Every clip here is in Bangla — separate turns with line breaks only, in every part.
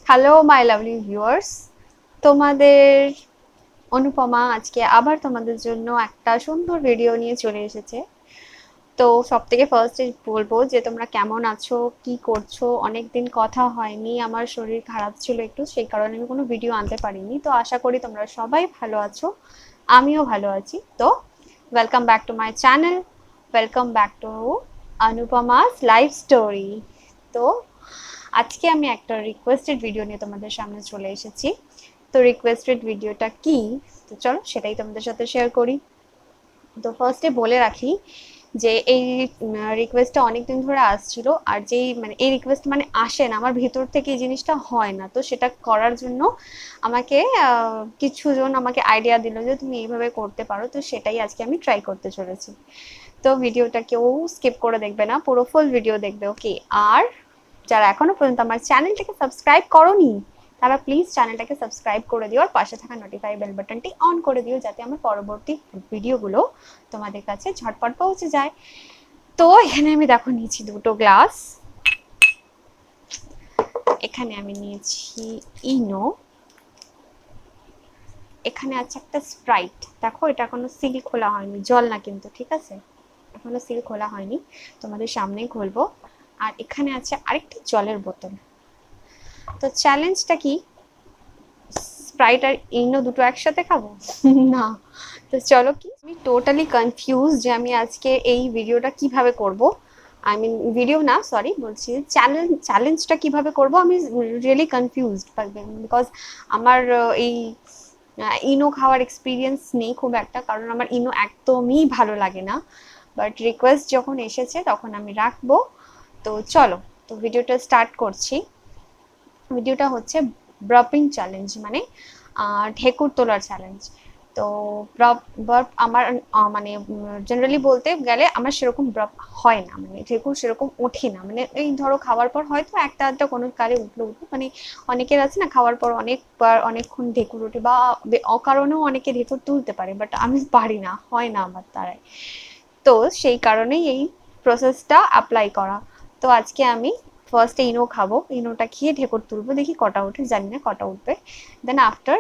হ্যালো মাই লাভলি ভিউয়ার্স, তোমাদের অনুপমা আজকে আবার তোমাদের জন্য একটা সুন্দর ভিডিও নিয়ে চলে এসেছে। তো সব থেকে ফার্স্টে বলবো যে তোমরা কেমন আছো, কি করছো। অনেকদিন কথা হয়নি, আমার শরীর খারাপ ছিল একটু, সেই কারণে আমি কোনো ভিডিও আনতে পারিনি। তো আশা করি তোমরা সবাই ভালো আছো, আমিও ভালো আছি। তো welcome back to my channel, welcome back to Anupama's life story. তো আজকে আমি একটা রিকোয়েস্টেড ভিডিও নিয়ে তোমাদের সামনে চলে এসেছি। তো রিকোয়েস্টেড ভিডিওটা কি, তো চলো সেটাই তোমাদের সাথে শেয়ার করি। তো ফার্স্টে বলে রাখি যে এই রিকোয়েস্টটা অনেকদিন ধরে আসছিল, আর যেই মানে এই রিকোয়েস্ট মানে আসে না, আমার ভিতর থেকে এই জিনিসটা হয় না। তো সেটা করার জন্য আমাকে কিছু জন আমাকে আইডিয়া দিল যে তুমি এইভাবে করতে পারো, তো সেটাই আজকে আমি ট্রাই করতে চলেছি। তো ভিডিওটা কেউ স্কিপ করে দেখবে না, পুরো ফুল ভিডিও দেখবে, ওকে? আর যারা এখনো পর্যন্ত আমার চ্যানেলটাকে সাবস্ক্রাইব করোনি তারা প্লিজ চ্যানেলটাকে সাবস্ক্রাইব করে দিও, আর পাশে থাকা নোটিফাই বেল বাটনটি অন করে দিও, যাতে আমার পরবর্তী ভিডিওগুলো তোমাদের কাছে ঝটপট পৌঁছে যায়। তো এখানে আমি দেখো নিয়েছি দুটো গ্লাস, এখানে আমি নিয়েছি ইনো, এখানে আছে একটা স্প্রাইট। দেখো এটা এখনো সিল খোলা হয়নি, জল না কিন্তু, ঠিক আছে? এখনো সিল খোলা হয়নি, তোমাদের সামনেই খুলবো। আর এখানে আছে আরেকটা জলের বোতল। তো চ্যালেঞ্জটা কি, স্প্রাইট আর ইনো দুটো একসাথে খাবো? না। তো চলো, কি আমি টোটালি কনফিউজ যে আমি আজকে এই ভিডিওটা কিভাবে করব। আই মিন ভিডিও না, সরি বলছি, চ্যালেঞ্জটা কিভাবে করব আমি রিয়েলি কনফিউজড। বিকজ আমার এই ইনো খাওয়ার এক্সপিরিয়েন্স নেই খুব একটা, কারণ আমার ইনো একদমই ভালো লাগে না। বাট রিকোয়েস্ট যখন এসেছে তখন আমি রাখবো। তো চলো, তো ভিডিওটা স্টার্ট করছি। ভিডিওটা হচ্ছে ব্রপিং চ্যালেঞ্জ, মানে ঢেকুর তোলার চ্যালেঞ্জ। তো বার্প আমার মানে জেনারেলি বলতে গেলে আমার সেরকম বার্প হয় না, মানে ঢেকুর সেরকম ওঠে না। মানে এই ধরো খাওয়ার পর হয়তো একটা আধটা কোনো কালে উঠলো উঠলো, মানে অনেকের আছে না খাওয়ার পর অনেকবার অনেকক্ষণ ঢেকুর ওঠে, বা অকারণেও অনেকে ঢেকুর তুলতে পারে, বাট আমি পারি না, হয় না আমার দ্বারাই। তো সেই কারণেই এই প্রসেসটা অ্যাপ্লাই করা। তো আজকে আমি ফার্স্টে ইনো খাবো, ইনোটা খেয়ে ঢেকুর তুলবো, দেখি কটা ওঠে, জানি না কটা উঠবে। দেন আফটার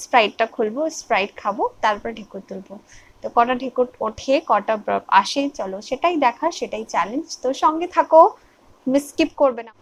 স্প্রাইটটা খুলবো, স্প্রাইট খাবো, তারপর ঢেকুর তুলবো। তো কটা ঢেকুর ওঠে, কটা আসে, চলো সেটাই দেখার, সেটাই চ্যালেঞ্জ। তো সঙ্গে থাকো, মিস স্কিপ করবে না।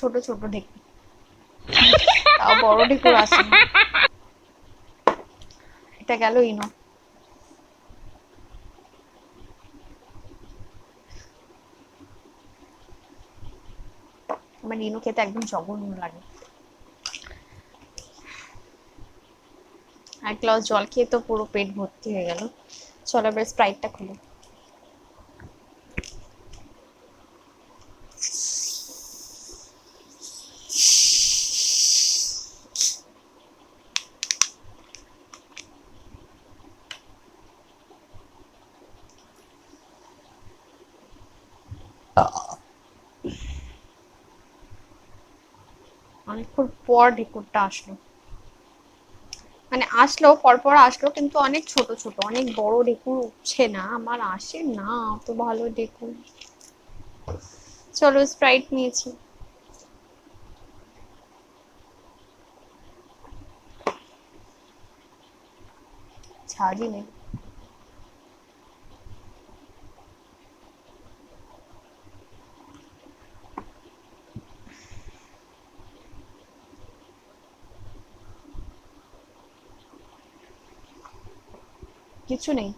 ছোট ছোট ঢেকুর, তাও বড় ঢেকুর আসে না। এটা গেল ইনো। আমার ইনো খেতে একদম জঘন্য লাগে। এক গ্লাস জল খেয়ে তো পুরো পেট ভর্তি হয়ে গেল। চলো এবার স্প্রাইটটা খুলো। অনেকক্ষণ পর ঢেকুরটা আসলো, মানে আসলো পরপর আসলো, কিন্তু অনেক ছোট ছোট, অনেক বড় ঢেকুর উঠছে না, আমার আসে না অত ভালো ঢেকুর। চলো স্প্রাইট নিয়েছি। ঝাঁঝই নেই। কিছু নেই।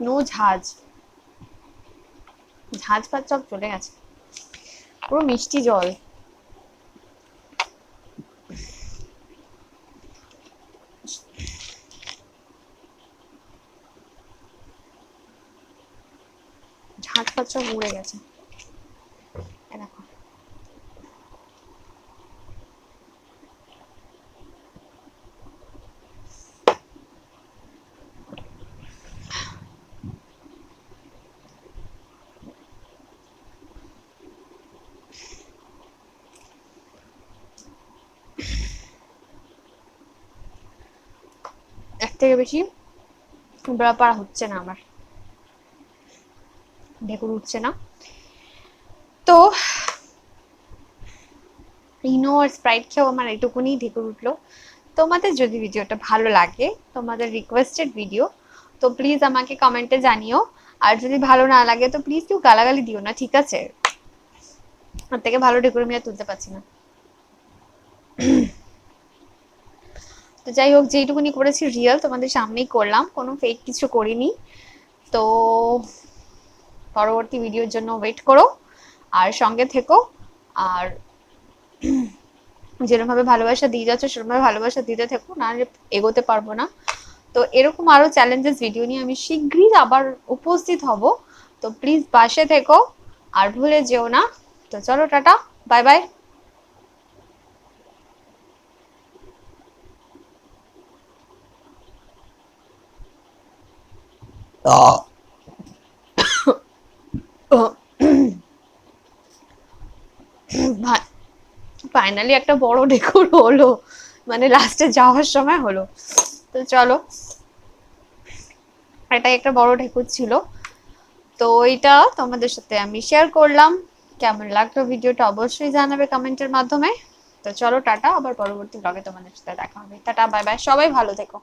নো ঝাঁজ, ঝাঁজ ফাজ সব চলে গেছে, পুরো মিষ্টি জল। ঝাঁজ ফাজ সব উড়ে গেছে। দেখো এর থেকে বেশি ব্যাপার হচ্ছে না আমার, ঢেকুর উঠছে না। তো ইনো আর স্প্রাইট খেয়েও আমার এটুকুনি ঢেকুর উঠলো। তোমাদের যদি ভিডিওটা ভালো লাগে, তোমাদের রিকোয়েস্টেড ভিডিও, তো প্লিজ আমাকে কমেন্টে জানিও। আর যদি ভালো না লাগে তো প্লিজ কেউ গালাগালি দিও না, ঠিক আছে? ওর থেকে ভালো ঢেকুর আমি আর তুলতে পারছি না। তো যাই হোক, যেইটুকুনি করেছি রিয়েল তোমাদের সামনেই করলাম, কোনো ফেক কিছু করিনি। তো পরবর্তী ভিডিওর জন্য ওয়েট করো আর সঙ্গে থেকো। আর যেরকম ভাবে ভালোবাসা দিয়ে যাচ্ছ সেরকম ভাবে ভালোবাসা দিতে থেকো, না এগোতে পারবো না। তো এরকম আরো চ্যালেঞ্জেস ভিডিও নিয়ে আমি শীঘ্রই আবার উপস্থিত হব। তো প্লিজ পাশে থেকো আর ভুলে যেও না। তো চলো, টাটা, বাই বাই। ফাইনালি একটা বড় ঢেকুর হলো, মানে লাস্টে যাওয়ার সময় হলো। তো চলো, এটাই একটা বড় ঢেকুর ছিল। তো এটা তোমাদের সাথে আমি শেয়ার করলাম। কেমন লাগলো ভিডিওটা অবশ্যই জানাবে কমেন্টের মাধ্যমে। তো চলো, টাটা, আবার পরবর্তী ব্লগে তোমাদের সাথে দেখা হবে। টাটা, বাই বাই, সবাই ভালো থেকো।